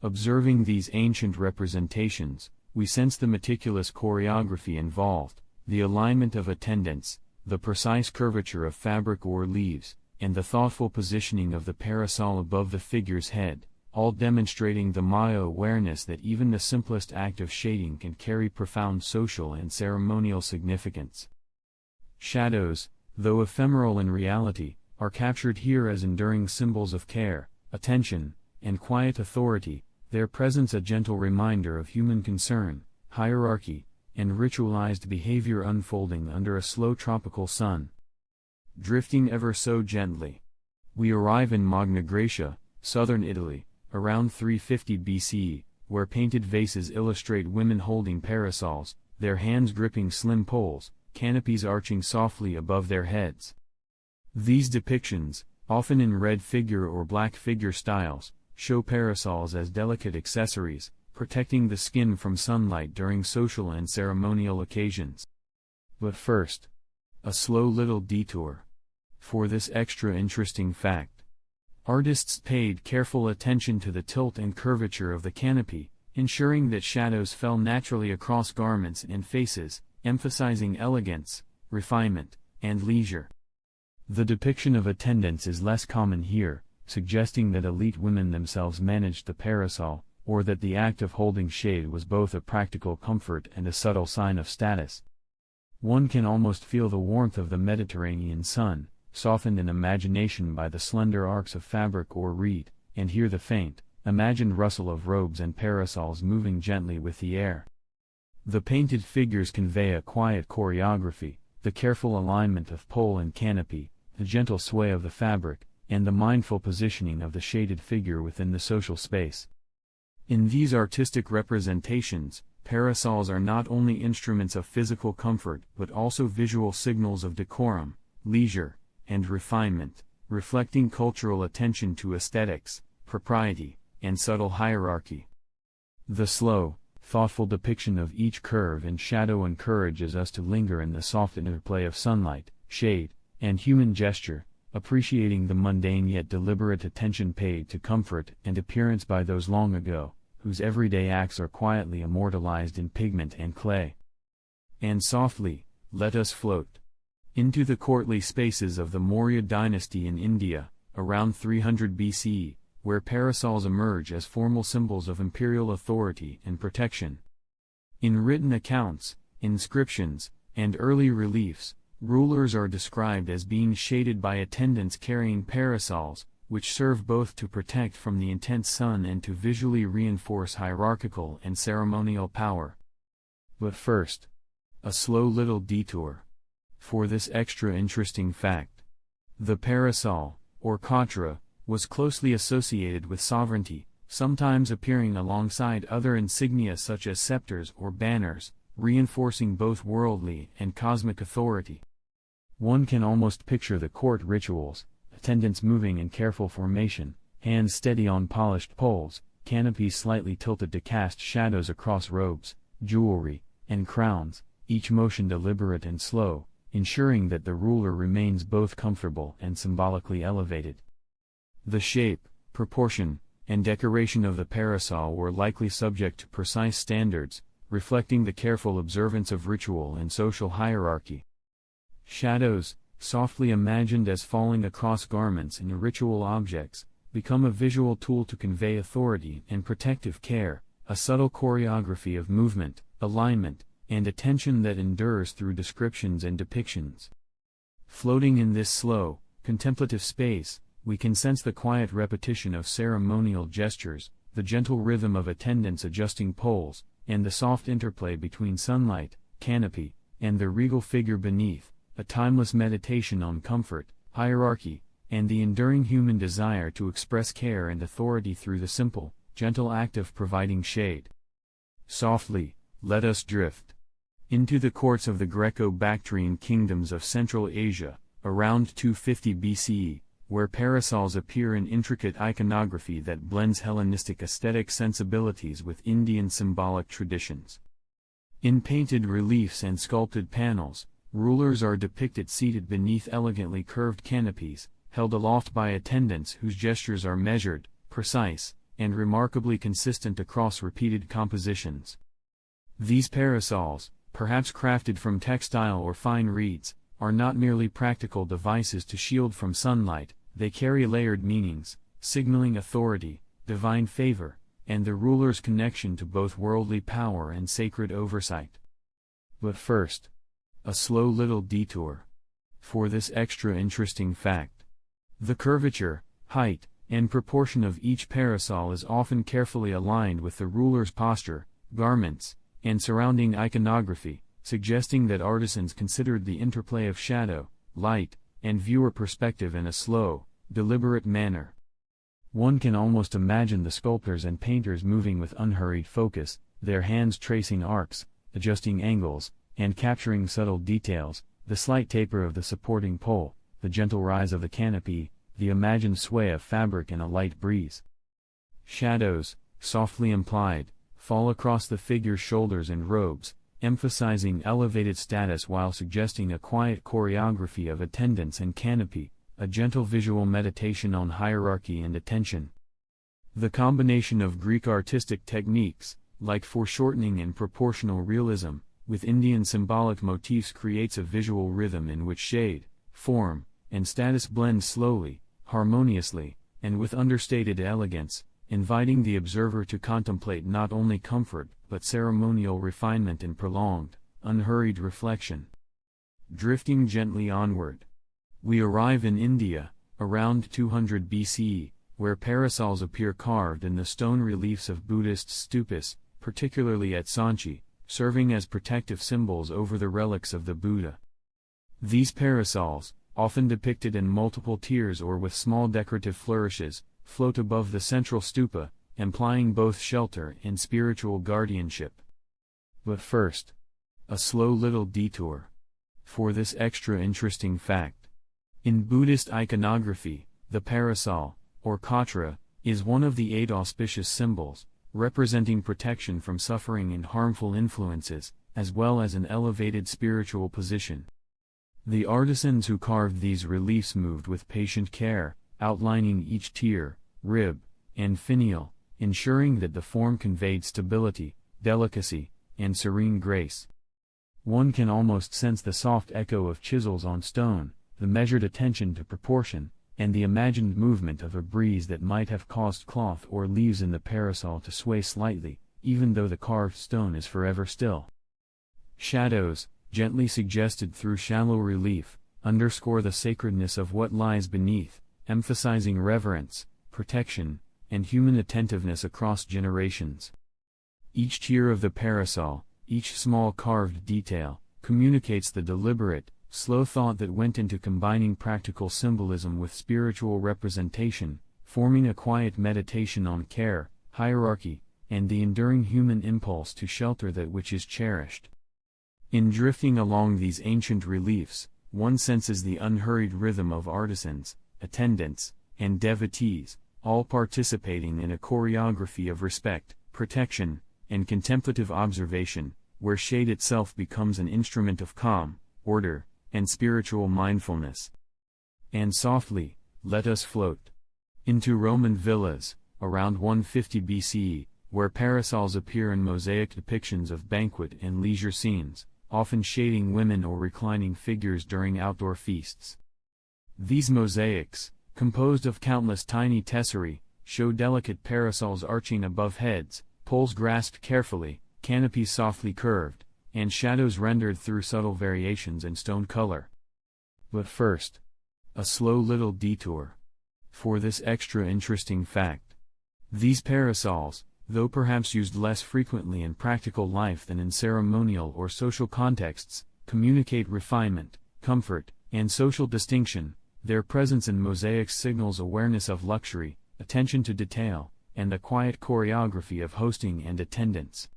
Observing these ancient representations, we sense the meticulous choreography involved, the alignment of attendants, the precise curvature of fabric or leaves, and the thoughtful positioning of the parasol above the figure's head, all demonstrating the Maya awareness that even the simplest act of shading can carry profound social and ceremonial significance. Shadows, though ephemeral in reality, are captured here as enduring symbols of care, attention, and quiet authority, their presence a gentle reminder of human concern, hierarchy, and ritualized behavior unfolding under a slow tropical sun. Drifting ever so gently, we arrive in Magna Graecia, southern Italy, around 350 BCE, where painted vases illustrate women holding parasols, their hands gripping slim poles, canopies arching softly above their heads. These depictions, often in red figure or black figure styles, show parasols as delicate accessories, protecting the skin from sunlight during social and ceremonial occasions. But first, a slow little detour. For this extra interesting fact. Artists paid careful attention to the tilt and curvature of the canopy, ensuring that shadows fell naturally across garments and faces, emphasizing elegance, refinement, and leisure. The depiction of attendants is less common here, suggesting that elite women themselves managed the parasol, or that the act of holding shade was both a practical comfort and a subtle sign of status. One can almost feel the warmth of the Mediterranean sun, softened in imagination by the slender arcs of fabric or reed, and hear the faint, imagined rustle of robes and parasols moving gently with the air. The painted figures convey a quiet choreography, the careful alignment of pole and canopy, the gentle sway of the fabric, and the mindful positioning of the shaded figure within the social space. In these artistic representations, parasols are not only instruments of physical comfort but also visual signals of decorum, leisure, and refinement, reflecting cultural attention to aesthetics, propriety, and subtle hierarchy. The slow, thoughtful depiction of each curve and shadow encourages us to linger in the soft interplay of sunlight, shade, and human gesture, appreciating the mundane yet deliberate attention paid to comfort and appearance by those long ago, whose everyday acts are quietly immortalized in pigment and clay. And softly, let us float into the courtly spaces of the Maurya dynasty in India, around 300 BCE, where parasols emerge as formal symbols of imperial authority and protection. In written accounts, inscriptions, and early reliefs, rulers are described as being shaded by attendants carrying parasols, which serve both to protect from the intense sun and to visually reinforce hierarchical and ceremonial power. But first, a slow little detour. For this extra interesting fact. The parasol, or katra, was closely associated with sovereignty, sometimes appearing alongside other insignia such as scepters or banners, reinforcing both worldly and cosmic authority. One can almost picture the court rituals, attendants moving in careful formation, hands steady on polished poles, canopies slightly tilted to cast shadows across robes, jewelry, and crowns, each motion deliberate and slow, ensuring that the ruler remains both comfortable and symbolically elevated. The shape, proportion, and decoration of the parasol were likely subject to precise standards, reflecting the careful observance of ritual and social hierarchy. Shadows, softly imagined as falling across garments and ritual objects, become a visual tool to convey authority and protective care, a subtle choreography of movement, alignment, and attention that endures through descriptions and depictions. Floating in this slow, contemplative space, we can sense the quiet repetition of ceremonial gestures, the gentle rhythm of attendants adjusting poles, and the soft interplay between sunlight, canopy, and the regal figure beneath, a timeless meditation on comfort, hierarchy, and the enduring human desire to express care and authority through the simple, gentle act of providing shade. Softly, let us drift into the courts of the Greco-Bactrian kingdoms of Central Asia, around 250 BCE, where parasols appear in intricate iconography that blends Hellenistic aesthetic sensibilities with Indian symbolic traditions. In painted reliefs and sculpted panels, rulers are depicted seated beneath elegantly curved canopies, held aloft by attendants whose gestures are measured, precise, and remarkably consistent across repeated compositions. These parasols, perhaps crafted from textile or fine reeds, are not merely practical devices to shield from sunlight, they carry layered meanings, signaling authority, divine favor, and the ruler's connection to both worldly power and sacred oversight. But first, a slow little detour for this extra interesting fact. The curvature, height, and proportion of each parasol is often carefully aligned with the ruler's posture, garments, and surrounding iconography, suggesting that artisans considered the interplay of shadow, light, and viewer perspective in a slow, deliberate manner. One can almost imagine the sculptors and painters moving with unhurried focus, their hands tracing arcs, adjusting angles, and capturing subtle details, the slight taper of the supporting pole, the gentle rise of the canopy, the imagined sway of fabric in a light breeze. Shadows, softly implied, fall across the figure's shoulders and robes, emphasizing elevated status while suggesting a quiet choreography of attendants and canopy, a gentle visual meditation on hierarchy and attention. The combination of Greek artistic techniques, like foreshortening and proportional realism, with Indian symbolic motifs creates a visual rhythm in which shade, form, and status blend slowly, harmoniously, and with understated elegance, inviting the observer to contemplate not only comfort but ceremonial refinement in prolonged, unhurried reflection. Drifting gently onward, we arrive in India, around 200 BCE, where parasols appear carved in the stone reliefs of Buddhist stupas, particularly at Sanchi, serving as protective symbols over the relics of the Buddha. These parasols, often depicted in multiple tiers or with small decorative flourishes, float above the central stupa, implying both shelter and spiritual guardianship. But first, a slow little detour for this extra interesting fact. In Buddhist iconography, the parasol, or katra, is one of the 8 auspicious symbols, representing protection from suffering and harmful influences, as well as an elevated spiritual position. The artisans who carved these reliefs moved with patient care, outlining each tier, rib, and finial, ensuring that the form conveyed stability, delicacy, and serene grace. One can almost sense the soft echo of chisels on stone, the measured attention to proportion, and the imagined movement of a breeze that might have caused cloth or leaves in the parasol to sway slightly, even though the carved stone is forever still. Shadows, gently suggested through shallow relief, underscore the sacredness of what lies beneath, emphasizing reverence, protection, and human attentiveness across generations. Each tier of the parasol, each small carved detail, communicates the deliberate, slow thought that went into combining practical symbolism with spiritual representation, forming a quiet meditation on care, hierarchy, and the enduring human impulse to shelter that which is cherished. In drifting along these ancient reliefs, one senses the unhurried rhythm of artisans, attendants, and devotees, all participating in a choreography of respect, protection, and contemplative observation, where shade itself becomes an instrument of calm, order, and spiritual mindfulness. And softly, let us float into Roman villas, around 150 BCE, where parasols appear in mosaic depictions of banquet and leisure scenes, often shading women or reclining figures during outdoor feasts. These mosaics, composed of countless tiny tesserae, show delicate parasols arching above heads, poles grasped carefully, canopies softly curved, and shadows rendered through subtle variations in stone color. But first, A slow little detour. For this extra interesting fact. These parasols, though perhaps used less frequently in practical life than in ceremonial or social contexts, communicate refinement, comfort, and social distinction. Their presence in mosaics signals awareness of luxury, attention to detail, and the quiet choreography of hosting and attendance.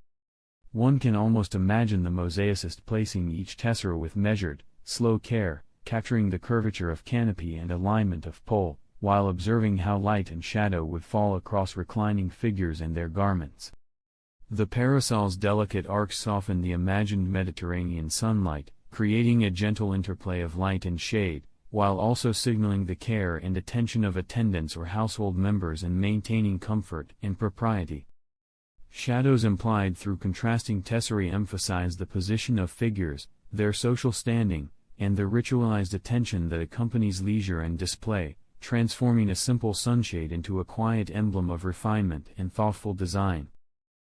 One can almost imagine the mosaicist placing each tessera with measured, slow care, capturing the curvature of canopy and alignment of pole, while observing how light and shadow would fall across reclining figures and their garments. The parasol's delicate arcs soften the imagined Mediterranean sunlight, creating a gentle interplay of light and shade, while also signaling the care and attention of attendants or household members in maintaining comfort and propriety. Shadows implied through contrasting tesserae emphasize the position of figures, their social standing, and the ritualized attention that accompanies leisure and display, transforming a simple sunshade into a quiet emblem of refinement and thoughtful design.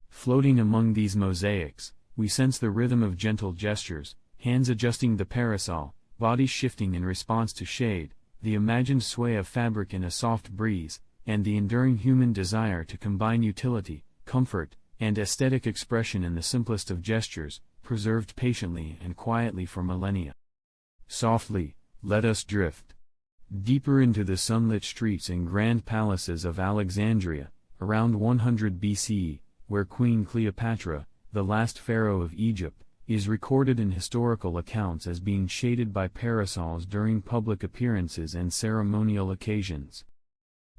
Floating among these mosaics, we sense the rhythm of gentle gestures, hands adjusting the parasol, bodies shifting in response to shade, the imagined sway of fabric in a soft breeze, and the enduring human desire to combine utility, comfort, and aesthetic expression in the simplest of gestures, preserved patiently and quietly for millennia. Softly, let us drift deeper into the sunlit streets and grand palaces of Alexandria, around 100 BCE, where Queen Cleopatra, the last pharaoh of Egypt, is recorded in historical accounts as being shaded by parasols during public appearances and ceremonial occasions.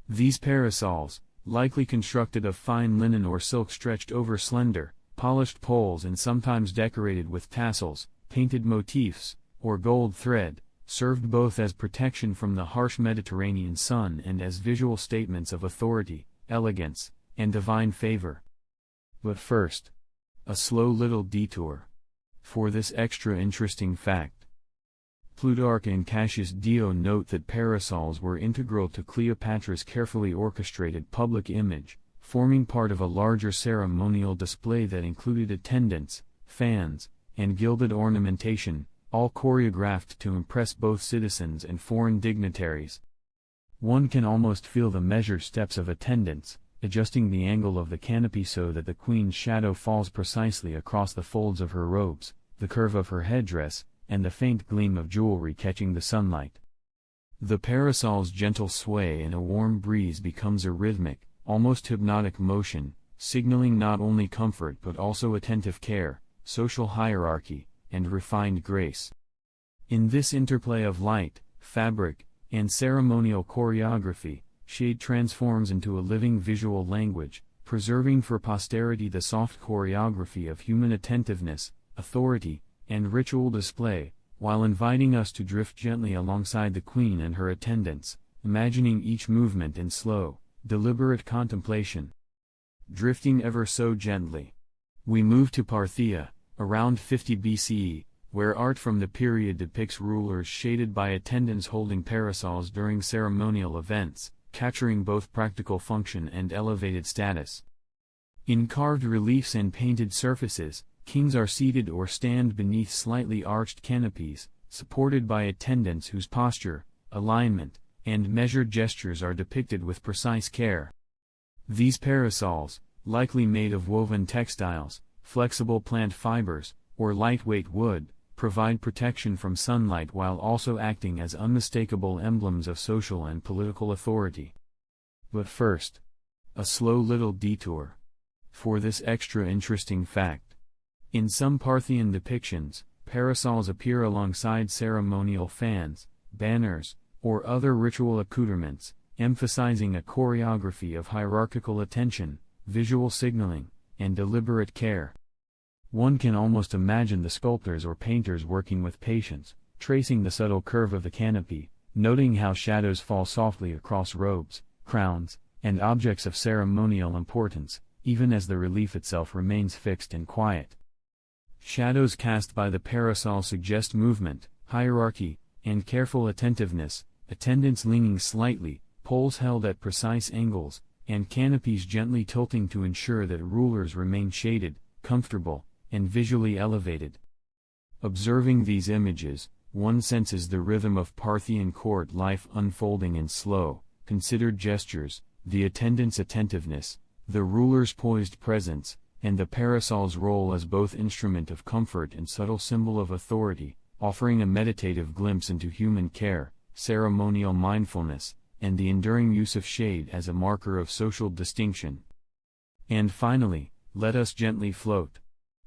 These parasols, likely constructed of fine linen or silk stretched over slender, polished poles and sometimes decorated with tassels, painted motifs, or gold thread, served both as protection from the harsh Mediterranean sun and as visual statements of authority, elegance, and divine favor. But first, a slow little detour. For this extra interesting fact. Plutarch and Cassius Dio note that parasols were integral to Cleopatra's carefully orchestrated public image, forming part of a larger ceremonial display that included attendants, fans, and gilded ornamentation, all choreographed to impress both citizens and foreign dignitaries. One can almost feel the measured steps of attendants, adjusting the angle of the canopy so that the queen's shadow falls precisely across the folds of her robes, the curve of her headdress, and the faint gleam of jewelry catching the sunlight. The parasol's gentle sway in a warm breeze becomes a rhythmic, almost hypnotic motion, signaling not only comfort but also attentive care, social hierarchy, and refined grace. In this interplay of light, fabric, and ceremonial choreography, shade transforms into a living visual language, preserving for posterity the soft choreography of human attentiveness, authority, and ritual display, while inviting us to drift gently alongside the queen and her attendants, imagining each movement in slow, deliberate contemplation. Drifting ever so gently, we move to Parthia, around 50 BCE, where art from the period depicts rulers shaded by attendants holding parasols during ceremonial events, capturing both practical function and elevated status. In carved reliefs and painted surfaces, kings are seated or stand beneath slightly arched canopies, supported by attendants whose posture, alignment, and measured gestures are depicted with precise care. These parasols, likely made of woven textiles, flexible plant fibers, or lightweight wood, provide protection from sunlight while also acting as unmistakable emblems of social and political authority. But first, a slow little detour. For this extra interesting fact. In some Parthian depictions, parasols appear alongside ceremonial fans, banners, or other ritual accoutrements, emphasizing a choreography of hierarchical attention, visual signaling, and deliberate care. One can almost imagine the sculptors or painters working with patience, tracing the subtle curve of the canopy, noting how shadows fall softly across robes, crowns, and objects of ceremonial importance, even as the relief itself remains fixed and quiet. Shadows cast by the parasol suggest movement, hierarchy, and careful attentiveness, attendants leaning slightly, poles held at precise angles, and canopies gently tilting to ensure that rulers remain shaded, comfortable, and visually elevated. Observing these images, one senses the rhythm of Parthian court life unfolding in slow, considered gestures, the attendants' attentiveness, the ruler's poised presence, and the parasol's role as both instrument of comfort and subtle symbol of authority, offering a meditative glimpse into human care, ceremonial mindfulness, and the enduring use of shade as a marker of social distinction. And finally, let us gently float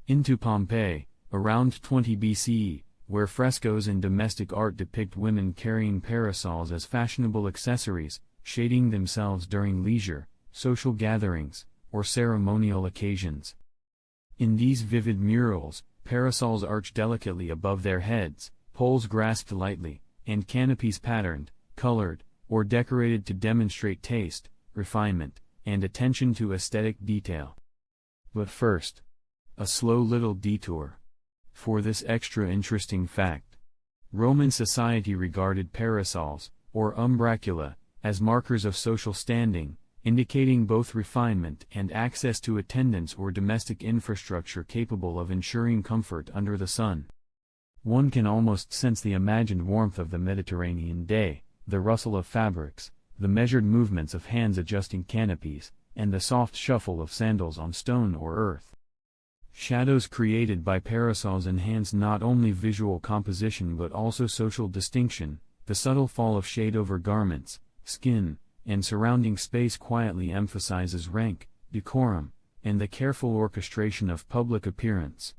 into Pompeii, around 20 BCE, where frescoes and domestic art depict women carrying parasols as fashionable accessories, shading themselves during leisure, social gatherings, or ceremonial occasions. In these vivid murals, parasols arch delicately above their heads, poles grasped lightly, and canopies patterned, colored, or decorated to demonstrate taste, refinement, and attention to aesthetic detail. But first, a slow little detour. For this extra interesting fact, Roman society regarded parasols, or umbracula, as markers of social standing, indicating both refinement and access to attendants or domestic infrastructure capable of ensuring comfort under the sun. One can almost sense the imagined warmth of the Mediterranean day, the rustle of fabrics, the measured movements of hands adjusting canopies, and the soft shuffle of sandals on stone or earth. Shadows created by parasols enhance not only visual composition but also social distinction. The subtle fall of shade over garments, skin, and surrounding space quietly emphasizes rank, decorum, and the careful orchestration of public appearance.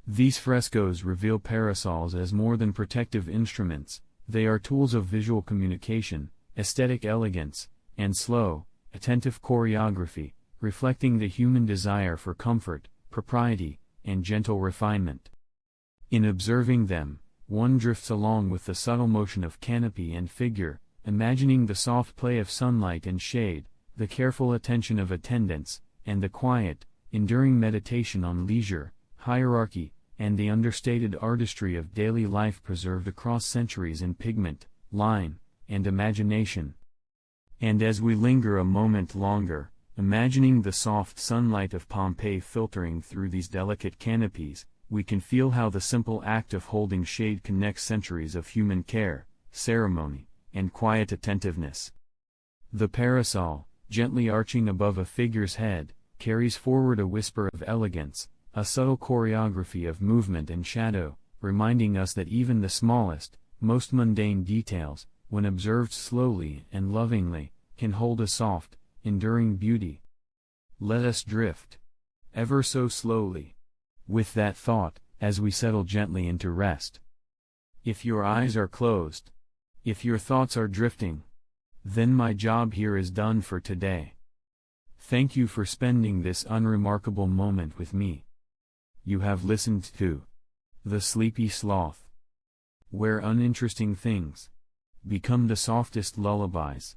These frescoes reveal parasols as more than protective instruments. They are tools of visual communication, aesthetic elegance, and slow, attentive choreography, reflecting the human desire for comfort, propriety, and gentle refinement. In observing them, one drifts along with the subtle motion of canopy and figure, imagining the soft play of sunlight and shade, the careful attention of attendants, and the quiet, enduring meditation on leisure, hierarchy, and the understated artistry of daily life preserved across centuries in pigment, line, and imagination. And as we linger a moment longer, imagining the soft sunlight of Pompeii filtering through these delicate canopies, we can feel how the simple act of holding shade connects centuries of human care, ceremony, and quiet attentiveness. The parasol, gently arching above a figure's head, carries forward a whisper of elegance, a subtle choreography of movement and shadow, reminding us that even the smallest, most mundane details, when observed slowly and lovingly, can hold a soft, enduring beauty. Let us drift, ever so slowly, with that thought, as we settle gently into rest. If your eyes are closed, if your thoughts are drifting, then my job here is done for today. Thank you for spending this unremarkable moment with me. You have listened to The Sleepy Sloth, where uninteresting things become the softest lullabies.